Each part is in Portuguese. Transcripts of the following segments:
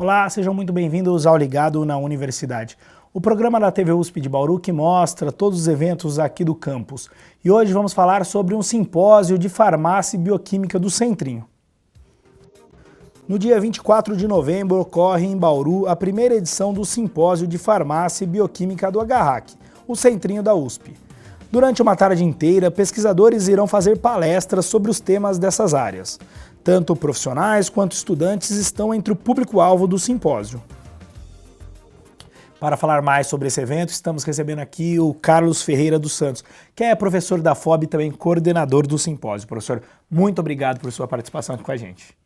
Olá, sejam muito bem-vindos ao Ligado na Universidade. O programa da TV USP de Bauru que mostra todos os eventos aqui do campus. E hoje vamos falar sobre um simpósio de farmácia e bioquímica do Centrinho. No dia 24 de novembro ocorre em Bauru a primeira edição do simpósio de farmácia e bioquímica do HRAC, o Centrinho da USP. Durante uma tarde inteira, pesquisadores irão fazer palestras sobre os temas dessas áreas. Tanto profissionais quanto estudantes estão entre o público-alvo do simpósio. Para falar mais sobre esse evento, estamos recebendo aqui o Carlos Ferreira dos Santos, que é professor da FOB e também coordenador do simpósio. Professor, muito obrigado por sua participação aqui com a gente.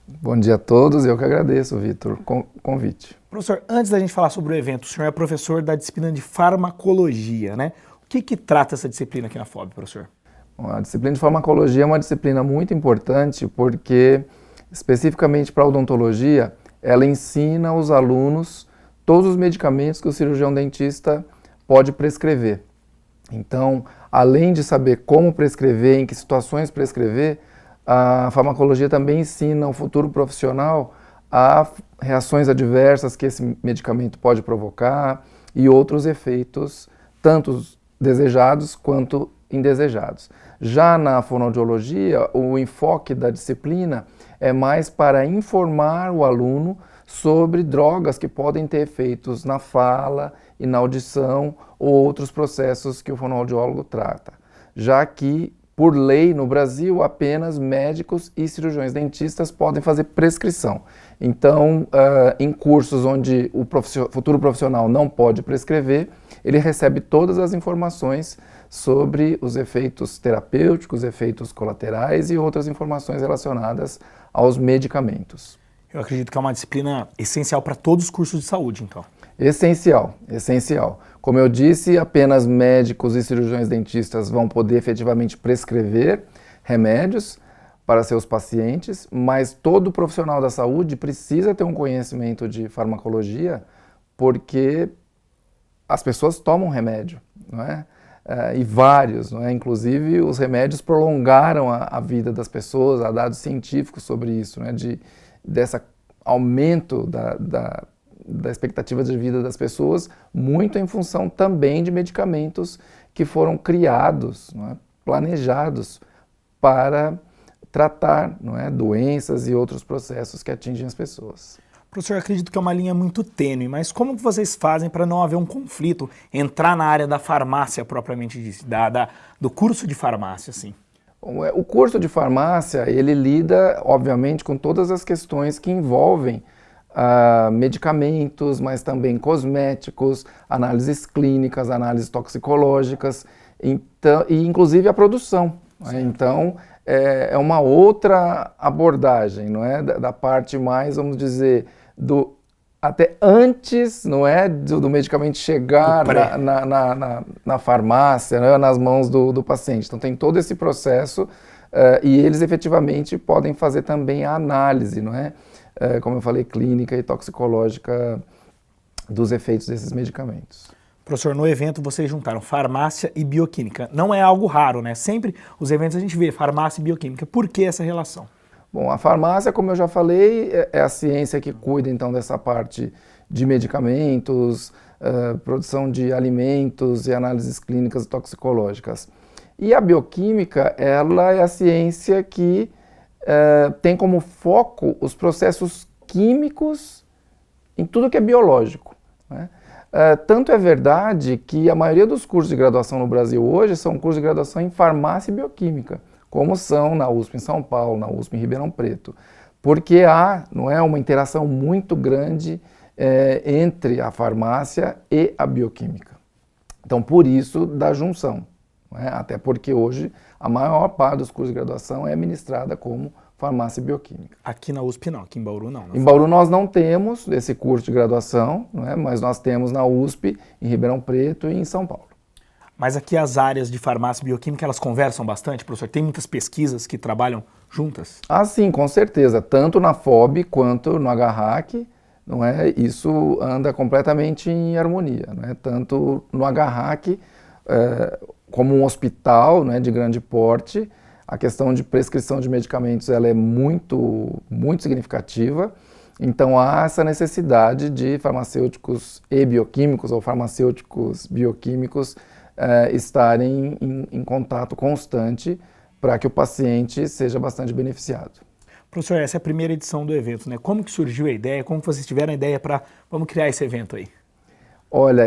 Bom dia a todos, eu que agradeço, Vitor, o convite. Professor, antes da gente falar sobre o evento, o senhor é professor da disciplina de farmacologia, né? O que trata essa disciplina aqui na FOB, professor? A disciplina de farmacologia é uma disciplina muito importante porque, especificamente para a odontologia, ela ensina os alunos todos os medicamentos que o cirurgião dentista pode prescrever. Então, além de saber como prescrever, em que situações prescrever, a farmacologia também ensina o futuro profissional a reações adversas que esse medicamento pode provocar e outros efeitos, tanto desejados quanto indesejados. Já na fonoaudiologia, o enfoque da disciplina é mais para informar o aluno sobre drogas que podem ter efeitos na fala e na audição ou outros processos que o fonoaudiólogo trata. Já que, por lei, no Brasil, apenas médicos e cirurgiões dentistas podem fazer prescrição. Então, em cursos onde o futuro profissional não pode prescrever, ele recebe todas as informações sobre os efeitos terapêuticos, efeitos colaterais e outras informações relacionadas aos medicamentos. Eu acredito que é uma disciplina essencial para todos os cursos de saúde, então. Essencial, essencial. Como eu disse, apenas médicos e cirurgiões dentistas vão poder efetivamente prescrever remédios para seus pacientes, mas todo profissional da saúde precisa ter um conhecimento de farmacologia porque as pessoas tomam remédio, não é? E vários, não é? Inclusive os remédios prolongaram a vida das pessoas, há dados científicos sobre isso, né? Desse aumento da expectativa de vida das pessoas, muito em função também de medicamentos que foram criados, não é? Planejados para tratar, não é? Doenças e outros processos que atingem as pessoas. Professor, eu acredito que é uma linha muito tênue, mas como que vocês fazem para não haver um conflito, entrar na área da farmácia propriamente dita, do curso de farmácia, assim? O curso de farmácia, ele lida, obviamente, com todas as questões que envolvem medicamentos, mas também cosméticos, análises clínicas, análises toxicológicas, então, e inclusive a produção. Né? Então, é uma outra abordagem, não é? Da parte mais, vamos dizer, até antes, não é, do medicamento chegar na farmácia, né, nas mãos do paciente. Então tem todo esse processo e eles efetivamente podem fazer também a análise, não é? Como eu falei, clínica e toxicológica dos efeitos desses medicamentos. Professor, no evento vocês juntaram farmácia e bioquímica. Não é algo raro, né? Sempre os eventos a gente vê farmácia e bioquímica. Por que essa relação? Bom, a farmácia, como eu já falei, é a ciência que cuida então dessa parte de medicamentos, produção de alimentos e análises clínicas e toxicológicas. E a bioquímica, ela é a ciência que tem como foco os processos químicos em tudo que é biológico, né? Tanto é verdade que a maioria dos cursos de graduação no Brasil hoje são cursos de graduação em farmácia e bioquímica, como são na USP em São Paulo, na USP em Ribeirão Preto, porque há, não é, uma interação muito grande entre a farmácia e a bioquímica. Então, por isso, da junção, não é? Até porque hoje a maior parte dos cursos de graduação é ministrada como farmácia e bioquímica. Aqui na USP não, aqui em Bauru não. Em Bauru nós não temos esse curso de graduação, não é? Mas nós temos na USP, em Ribeirão Preto e em São Paulo. Mas aqui as áreas de farmácia e bioquímica, elas conversam bastante, professor? Tem muitas pesquisas que trabalham juntas? Ah, sim, com certeza. Tanto na FOB quanto no HRAC, não é? Isso anda completamente em harmonia, não é? Tanto no HRAC, como um hospital, não é, de grande porte, a questão de prescrição de medicamentos ela é muito significativa. Então há essa necessidade de farmacêuticos e bioquímicos ou farmacêuticos bioquímicos estarem em contato constante para que o paciente seja bastante beneficiado. Professor, essa é a primeira edição do evento, né? Como que surgiu a ideia? Como que vocês tiveram a ideia para vamos criar esse evento aí? Olha,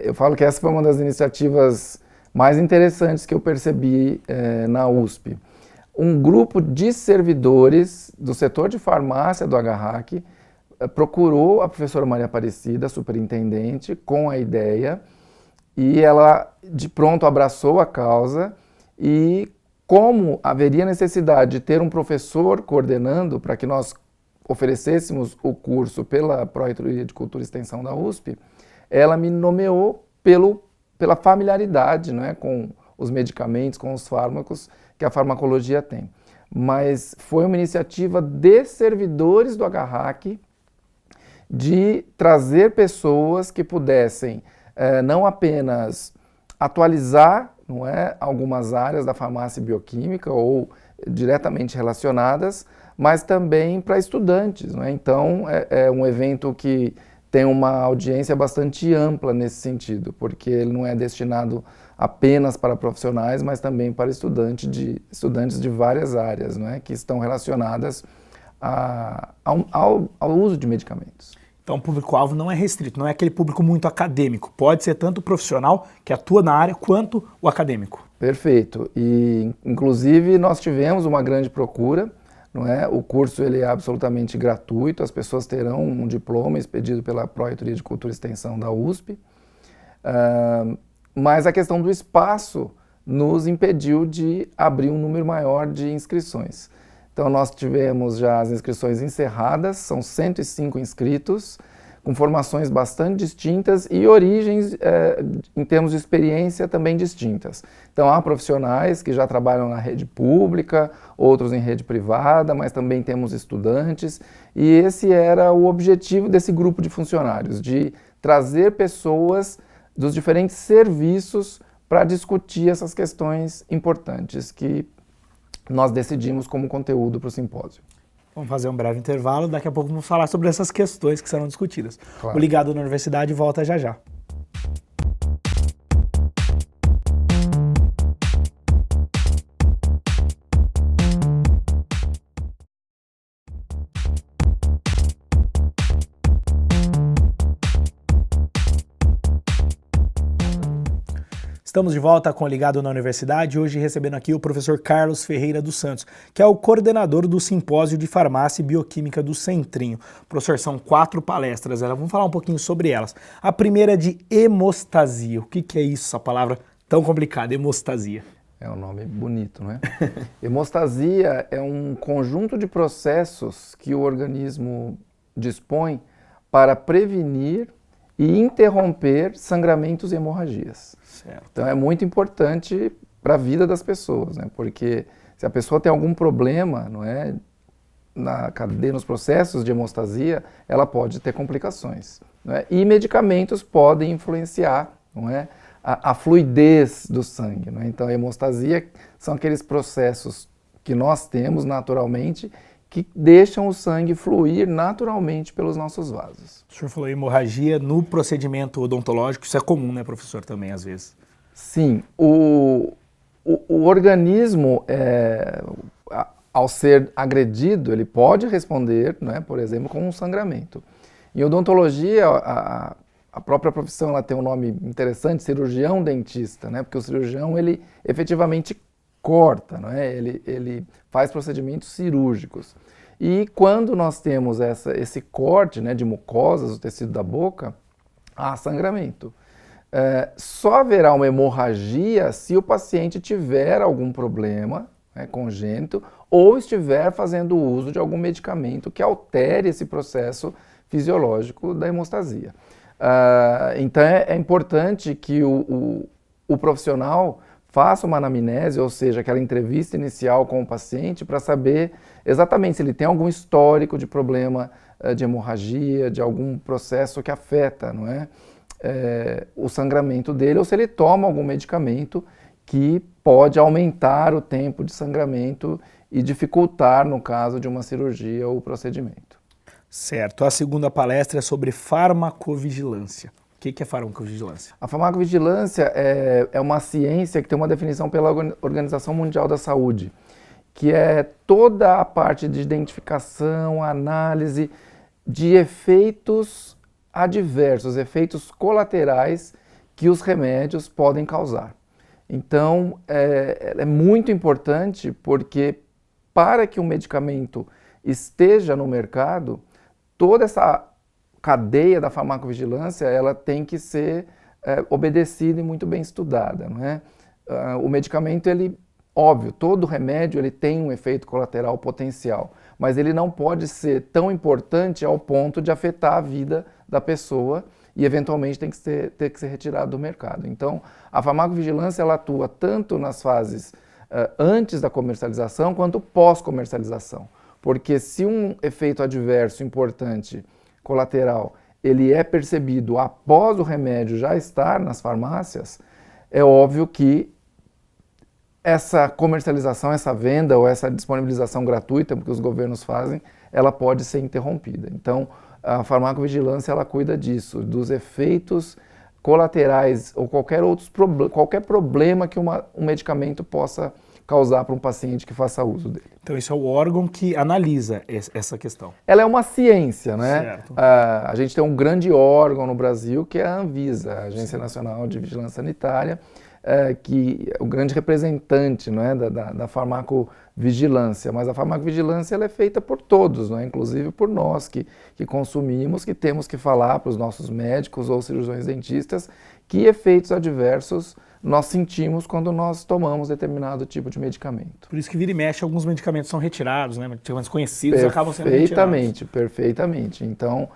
eu falo que essa foi uma das iniciativas mais interessantes que eu percebi na USP. Um grupo de servidores do setor de farmácia do HRAC procurou a professora Maria Aparecida, superintendente, com a ideia, e ela de pronto abraçou a causa, e como haveria necessidade de ter um professor coordenando para que nós oferecêssemos o curso pela Pró-Reitoria de Cultura e Extensão da USP, ela me nomeou pela familiaridade, não é, com os medicamentos, com os fármacos que a farmacologia tem. Mas foi uma iniciativa de servidores do HRAC de trazer pessoas que pudessem não apenas atualizar, não é, algumas áreas da farmácia bioquímica ou diretamente relacionadas, mas também para estudantes, não é? Então é um evento que tem uma audiência bastante ampla nesse sentido, porque ele não é destinado apenas para profissionais, mas também para estudantes de várias áreas, não é? Que estão relacionadas ao uso de medicamentos. Então o público-alvo não é restrito, não é aquele público muito acadêmico. Pode ser tanto o profissional que atua na área, quanto o acadêmico. Perfeito. E, inclusive, nós tivemos uma grande procura, não é? O curso ele é absolutamente gratuito, as pessoas terão um diploma expedido pela Pró-Reitoria de Cultura e Extensão da USP, mas a questão do espaço nos impediu de abrir um número maior de inscrições. Então nós tivemos já as inscrições encerradas, são 105 inscritos, com formações bastante distintas e origens, em termos de experiência, também distintas. Então há profissionais que já trabalham na rede pública, outros em rede privada, mas também temos estudantes, e esse era o objetivo desse grupo de funcionários, de trazer pessoas dos diferentes serviços para discutir essas questões importantes que nós decidimos como conteúdo para o simpósio. Vamos fazer um breve intervalo, daqui a pouco vamos falar sobre essas questões que serão discutidas. Claro. O Ligado na Universidade volta já já. Estamos de volta com o Ligado na Universidade, hoje recebendo aqui o professor Carlos Ferreira dos Santos, que é o coordenador do Simpósio de Farmácia e Bioquímica do Centrinho. Professor, são 4 palestras, vamos falar um pouquinho sobre elas. A primeira é de hemostasia. O que é isso, essa palavra tão complicada, hemostasia? É um nome bonito, não é? Hemostasia é um conjunto de processos que o organismo dispõe para prevenir e interromper sangramentos e hemorragias. Certo. Então é muito importante para a vida das pessoas, né? Porque se a pessoa tem algum problema, não é, na cadeia, nos processos de hemostasia, ela pode ter complicações, não é? E medicamentos podem influenciar, não é, a fluidez do sangue, não é? Então a hemostasia são aqueles processos que nós temos naturalmente que deixam o sangue fluir naturalmente pelos nossos vasos. O senhor falou hemorragia no procedimento odontológico, isso é comum, né, professor, também às vezes? Sim, o organismo, ao ser agredido, ele pode responder, né, por exemplo, com um sangramento. Em odontologia, a própria profissão ela tem um nome interessante, cirurgião dentista, né, porque o cirurgião ele efetivamente corta, não é? Ele faz procedimentos cirúrgicos. E quando nós temos esse corte, né, de mucosas do tecido da boca, há sangramento. Só haverá uma hemorragia se o paciente tiver algum problema, né, congênito ou estiver fazendo uso de algum medicamento que altere esse processo fisiológico da hemostasia. Então é importante que o profissional faça uma anamnese, ou seja, aquela entrevista inicial com o paciente para saber exatamente se ele tem algum histórico de problema de hemorragia, de algum processo que afeta, não é, o sangramento dele, ou se ele toma algum medicamento que pode aumentar o tempo de sangramento e dificultar, no caso de uma cirurgia ou procedimento. Certo. A segunda palestra é sobre farmacovigilância. O que é farmacovigilância? A farmacovigilância é uma ciência que tem uma definição pela Organização Mundial da Saúde, que é toda a parte de identificação, análise de efeitos adversos, efeitos colaterais que os remédios podem causar. Então, é muito importante porque para que um medicamento esteja no mercado, toda essa cadeia da farmacovigilância, ela tem que ser obedecida e muito bem estudada, não é? O medicamento, óbvio, todo remédio ele tem um efeito colateral potencial, mas ele não pode ser tão importante ao ponto de afetar a vida da pessoa e eventualmente ter que ser retirado do mercado. Então, a farmacovigilância ela atua tanto nas fases antes da comercialização quanto pós-comercialização, porque se um efeito adverso importante colateral ele é percebido após o remédio já estar nas farmácias, é óbvio que essa comercialização, essa venda ou essa disponibilização gratuita que os governos fazem, ela pode ser interrompida. Então, a farmacovigilância ela cuida disso, dos efeitos colaterais ou qualquer problema que um medicamento possa causar para um paciente que faça uso dele. Então, isso é o órgão que analisa essa questão. Ela é uma ciência, né? Certo. A gente tem um grande órgão no Brasil que é a Anvisa, a Agência Nacional de Vigilância Sanitária, que é o grande representante, não é, da farmacovigilância, mas a farmacovigilância ela é feita por todos, não é? Inclusive por nós que consumimos, que temos que falar para os nossos médicos ou cirurgiões dentistas que efeitos adversos nós sentimos quando nós tomamos determinado tipo de medicamento. Por isso que vira e mexe, alguns medicamentos são retirados, né? Medicamentos conhecidos acabam sendo retirados. Perfeitamente. Então,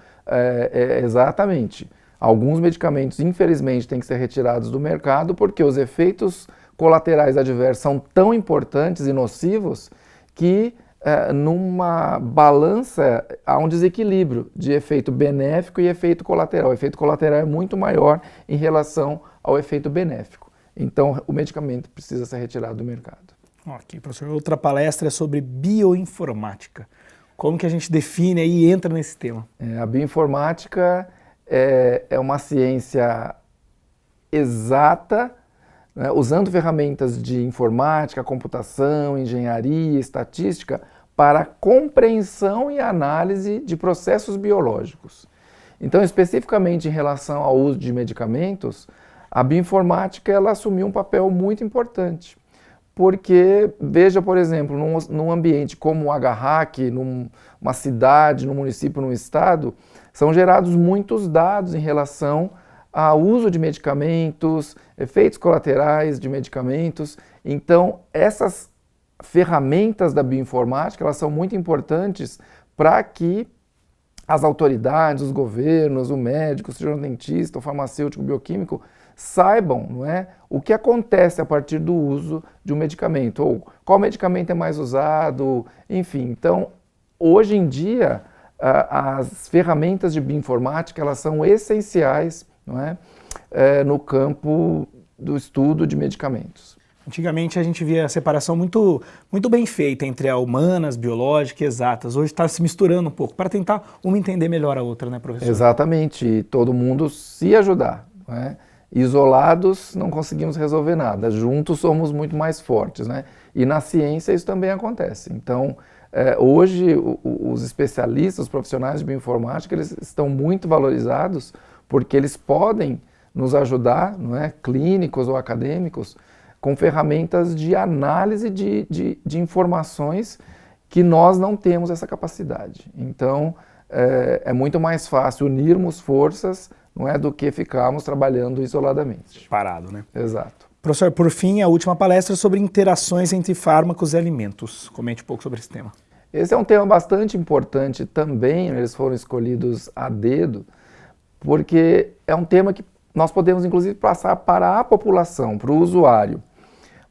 exatamente. Alguns medicamentos, infelizmente, têm que ser retirados do mercado porque os efeitos colaterais adversos são tão importantes e nocivos que numa balança há um desequilíbrio de efeito benéfico e efeito colateral. O efeito colateral é muito maior em relação ao efeito benéfico. Então, o medicamento precisa ser retirado do mercado. Ok, professor. Outra palestra é sobre bioinformática. Como que a gente define e entra nesse tema? A bioinformática é uma ciência exata, né, usando ferramentas de informática, computação, engenharia, estatística, para a compreensão e análise de processos biológicos. Então, especificamente em relação ao uso de medicamentos, a bioinformática ela assumiu um papel muito importante, porque, veja, por exemplo, num ambiente como o HRAC, numa cidade, num município, num estado, são gerados muitos dados em relação ao uso de medicamentos, efeitos colaterais de medicamentos. Então, essas ferramentas da bioinformática, elas são muito importantes para que as autoridades, os governos, o médico, o cirurgião dentista, o farmacêutico, o bioquímico, saibam, não é, o que acontece a partir do uso de um medicamento, ou qual medicamento é mais usado, enfim. Então, hoje em dia, as ferramentas de bioinformática elas são essenciais, não é, no campo do estudo de medicamentos. Antigamente a gente via a separação muito bem feita entre a humanas, biológica e exatas. Hoje está se misturando um pouco para tentar uma entender melhor a outra, né, professor? Exatamente, e todo mundo se ajudar, não é? Isolados não conseguimos resolver nada, juntos somos muito mais fortes, né? E na ciência isso também acontece. Então, hoje os especialistas, os profissionais de bioinformática, eles estão muito valorizados porque eles podem nos ajudar, não é? Clínicos ou acadêmicos, com ferramentas de análise de informações que nós não temos essa capacidade. Então, é muito mais fácil unirmos forças, não é, do que ficarmos trabalhando isoladamente. Parado, né? Exato. Professor, por fim, a última palestra sobre interações entre fármacos e alimentos. Comente um pouco sobre esse tema. Esse é um tema bastante importante também, eles foram escolhidos a dedo, porque é um tema que nós podemos, inclusive, passar para a população, para o usuário.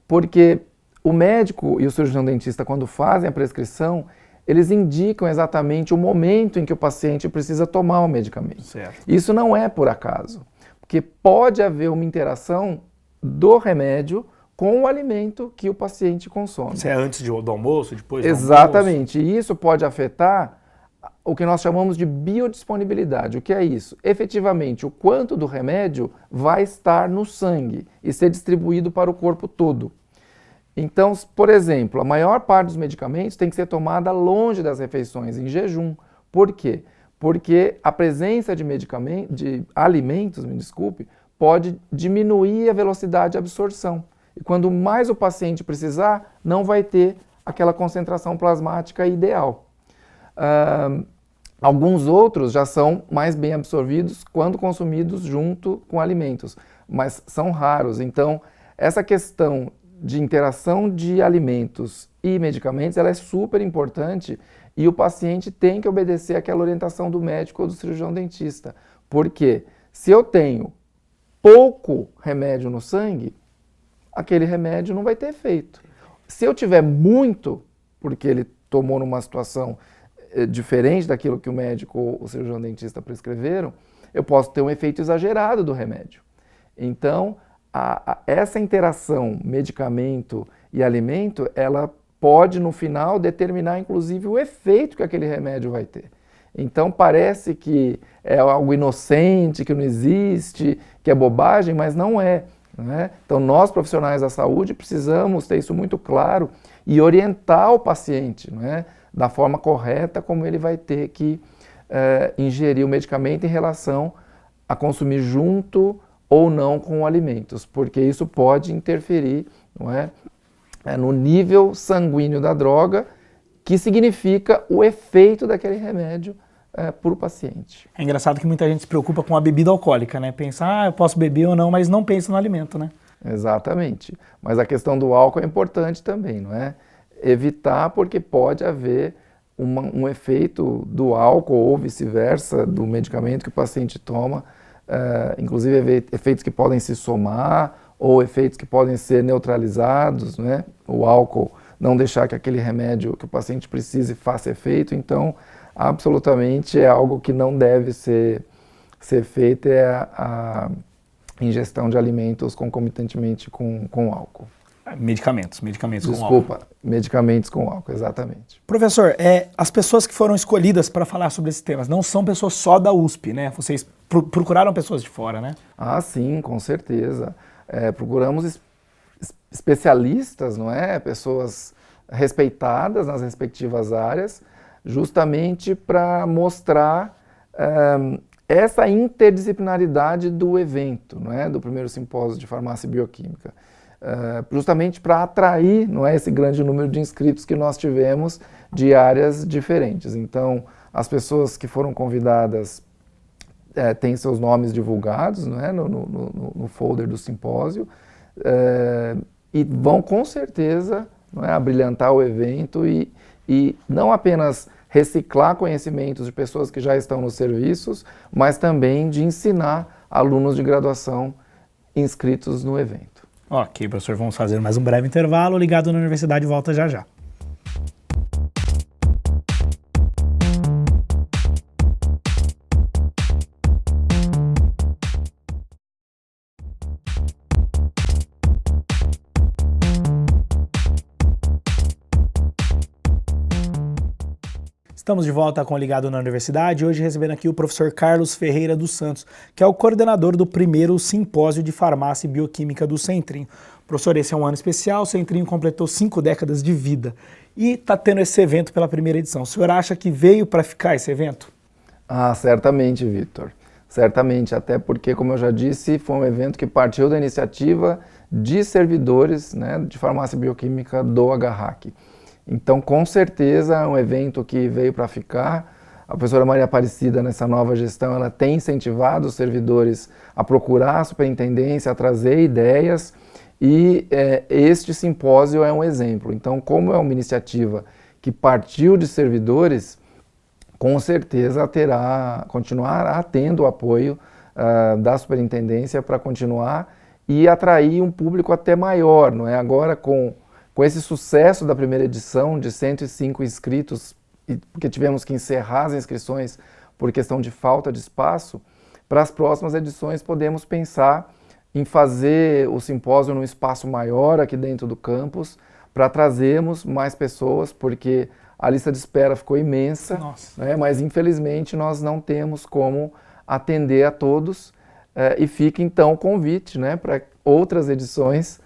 Porque o médico e o cirurgião dentista, quando fazem a prescrição, eles indicam exatamente o momento em que o paciente precisa tomar o medicamento. Certo. Isso não é por acaso, porque pode haver uma interação do remédio com o alimento que o paciente consome. Isso é antes do almoço, depois do almoço? Exatamente, e isso pode afetar o que nós chamamos de biodisponibilidade. O que é isso? Efetivamente, o quanto do remédio vai estar no sangue e ser distribuído para o corpo todo. Então, por exemplo, a maior parte dos medicamentos tem que ser tomada longe das refeições, em jejum. Por quê? Porque a presença de alimentos, pode diminuir a velocidade de absorção. E quando mais o paciente precisar, não vai ter aquela concentração plasmática ideal. Alguns outros já são mais bem absorvidos quando consumidos junto com alimentos, mas são raros. Então, essa questão de interação de alimentos e medicamentos, ela é super importante e o paciente tem que obedecer àquela orientação do médico ou do cirurgião dentista. Porque se eu tenho pouco remédio no sangue, aquele remédio não vai ter efeito. Se eu tiver muito, porque ele tomou numa situação diferente daquilo que o médico ou o cirurgião dentista prescreveram, eu posso ter um efeito exagerado do remédio. Então, essa interação medicamento e alimento, ela pode no final determinar inclusive o efeito que aquele remédio vai ter. Então parece que é algo inocente, que não existe, que é bobagem, mas não é. Né? Então nós profissionais da saúde precisamos ter isso muito claro e orientar o paciente, né, da forma correta como ele vai ter que ingerir o medicamento em relação a consumir junto ou não com alimentos, porque isso pode interferir, não é, no nível sanguíneo da droga, que significa o efeito daquele remédio para o paciente. É engraçado que muita gente se preocupa com a bebida alcoólica, né? Pensa, eu posso beber ou não, mas não pensa no alimento, né? Exatamente. Mas a questão do álcool é importante também, não é? Evitar, porque pode haver um efeito do álcool ou vice-versa, do medicamento que o paciente toma, inclusive efeitos que podem se somar ou efeitos que podem ser neutralizados, né? O álcool não deixar que aquele remédio que o paciente precise faça efeito, então absolutamente é algo que não deve ser feito, é a ingestão de alimentos concomitantemente com álcool. Medicamentos com álcool. Desculpa, medicamentos com álcool, exatamente. Professor, as pessoas que foram escolhidas para falar sobre esses temas não são pessoas só da USP, né? Vocês procuraram pessoas de fora, né? Ah, sim, com certeza. Procuramos especialistas, não é? Pessoas respeitadas nas respectivas áreas, justamente para mostrar essa interdisciplinaridade do evento, não é? Do primeiro simpósio de farmácia e bioquímica. Justamente para atrair, não é, esse grande número de inscritos que nós tivemos de áreas diferentes. Então, as pessoas que foram convidadas têm seus nomes divulgados, não é, no folder do simpósio, e vão com certeza, não é, abrilhantar o evento e não apenas reciclar conhecimentos de pessoas que já estão nos serviços, mas também de ensinar alunos de graduação inscritos no evento. Ok, professor, vamos fazer mais um breve intervalo. Ligado na Universidade, volta já já. Estamos de volta com o Ligado na Universidade, hoje recebendo aqui o professor Carlos Ferreira dos Santos, que é o coordenador do primeiro simpósio de farmácia e bioquímica do Centrinho. Professor, esse é um ano especial, o Centrinho completou 5 décadas de vida e está tendo esse evento pela primeira edição. O senhor acha que veio para ficar esse evento? Ah, certamente, Vitor. Certamente, até porque, como eu já disse, foi um evento que partiu da iniciativa de servidores, né, de farmácia e bioquímica do HRAC. Então, com certeza, é um evento que veio para ficar. A professora Maria Aparecida, nessa nova gestão, ela tem incentivado os servidores a procurar a superintendência, a trazer ideias, e este simpósio é um exemplo. Então, como é uma iniciativa que partiu de servidores, com certeza continuará tendo o apoio da superintendência para continuar e atrair um público até maior, não é? Agora, com esse sucesso da primeira edição de 105 inscritos, porque tivemos que encerrar as inscrições por questão de falta de espaço, para as próximas edições podemos pensar em fazer o simpósio num espaço maior aqui dentro do campus, para trazermos mais pessoas, porque a lista de espera ficou imensa, Nossa. né? Mas infelizmente nós não temos como atender a todos, e fica então o convite, né, para outras edições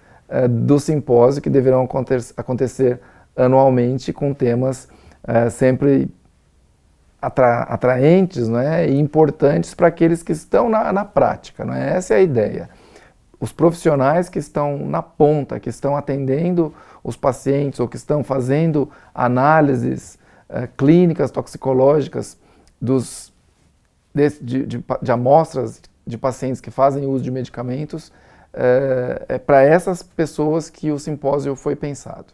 do simpósio que deverão acontecer anualmente com temas sempre atraentes, né, e importantes para aqueles que estão na prática, né? Essa é a ideia. Os profissionais que estão na ponta, que estão atendendo os pacientes ou que estão fazendo análises clínicas, toxicológicas de amostras de pacientes que fazem uso de medicamentos, é para essas pessoas que o simpósio foi pensado.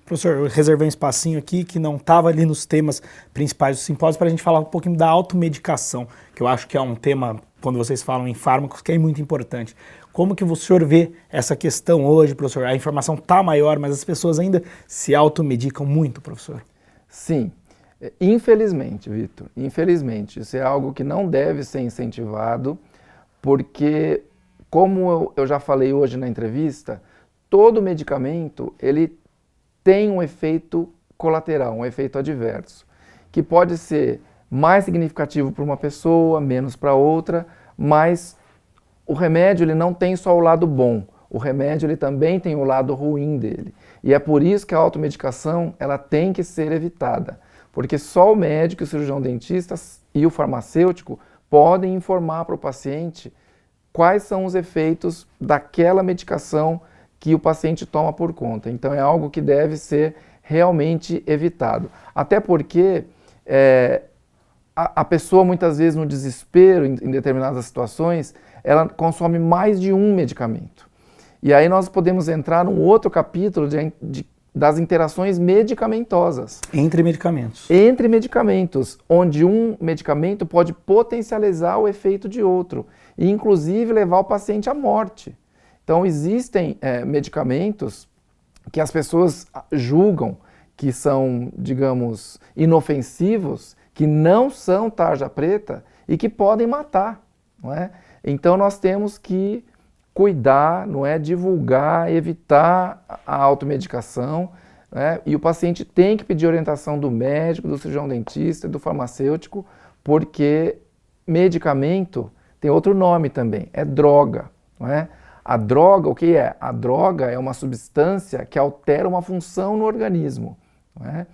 Professor, eu reservei um espacinho aqui que não estava ali nos temas principais do simpósio para a gente falar um pouquinho da automedicação, que eu acho que é um tema, quando vocês falam em fármacos, que é muito importante. Como que o senhor vê essa questão hoje, professor? A informação está maior, mas as pessoas ainda se automedicam muito, professor? Sim, infelizmente, Vitor, infelizmente. Isso é algo que não deve ser incentivado, porque, como eu já falei hoje na entrevista, todo medicamento, ele tem um efeito colateral, um efeito adverso, que pode ser mais significativo para uma pessoa, menos para outra, mas o remédio ele não tem só o lado bom, o remédio ele também tem o lado ruim dele. E é por isso que a automedicação ela tem que ser evitada, porque só o médico, o cirurgião dentista e o farmacêutico podem informar para o paciente quais são os efeitos daquela medicação que o paciente toma por conta. Então é algo que deve ser realmente evitado. Até porque a pessoa muitas vezes no desespero, em determinadas situações, ela consome mais de um medicamento. E aí nós podemos entrar num outro capítulo das interações medicamentosas. Entre medicamentos. Entre medicamentos, onde um medicamento pode potencializar o efeito de outro e inclusive levar o paciente à morte. Então existem medicamentos que as pessoas julgam que são, digamos, inofensivos, que não são tarja preta e que podem matar, não é? Então nós temos que cuidar, não é, divulgar, evitar a automedicação, né? E o paciente tem que pedir orientação do médico, do cirurgião dentista, do farmacêutico, porque medicamento tem outro nome também, é droga, não é? A droga, o que é? A droga é uma substância que altera uma função no organismo, não é?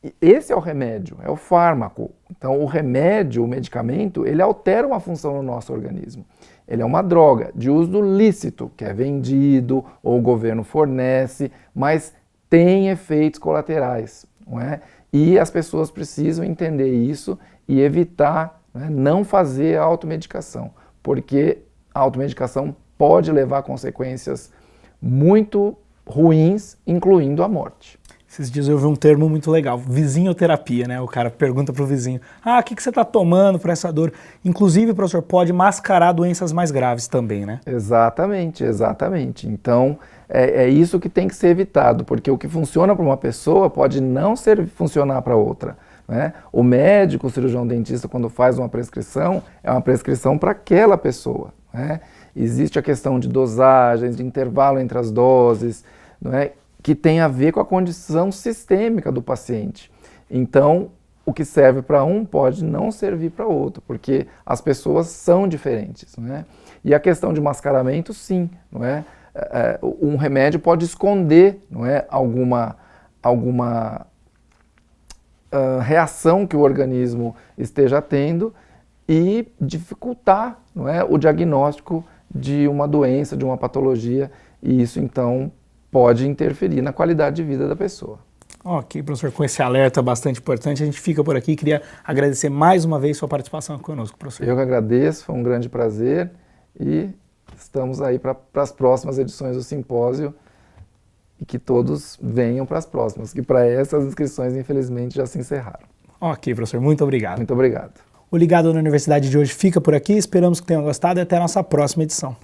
E esse é o remédio, é o fármaco. Então o remédio, o medicamento, ele altera uma função no nosso organismo. Ele é uma droga de uso lícito, que é vendido ou o governo fornece, mas tem efeitos colaterais, não é? E as pessoas precisam entender isso e evitar, né, não fazer a automedicação, porque a automedicação pode levar a consequências muito ruins, incluindo a morte. Esses dias eu vi um termo muito legal, vizinhoterapia, né? O cara pergunta para o vizinho, o que você está tomando para essa dor? Inclusive, professor, pode mascarar doenças mais graves também, né? Exatamente, exatamente. Então, é isso que tem que ser evitado, porque o que funciona para uma pessoa pode não funcionar para outra, né? O médico, o cirurgião dentista, quando faz uma prescrição, é uma prescrição para aquela pessoa, né? Existe a questão de dosagens, de intervalo entre as doses, não é? Que tem a ver com a condição sistêmica do paciente. Então, o que serve para um pode não servir para outro, porque as pessoas são diferentes, não é? E a questão de mascaramento, sim, não é? Um remédio pode esconder, não é, alguma reação que o organismo esteja tendo e dificultar, não é, o diagnóstico de uma doença, de uma patologia, e isso então pode interferir na qualidade de vida da pessoa. Ok, professor, com esse alerta bastante importante, a gente fica por aqui. Queria agradecer mais uma vez sua participação aqui conosco, professor. Eu que agradeço, foi um grande prazer e estamos aí para as próximas edições do simpósio e que todos venham para as próximas, que para essas inscrições infelizmente já se encerraram. Ok, professor, muito obrigado. Muito obrigado. O Ligado na Universidade de hoje fica por aqui, esperamos que tenham gostado e até a nossa próxima edição.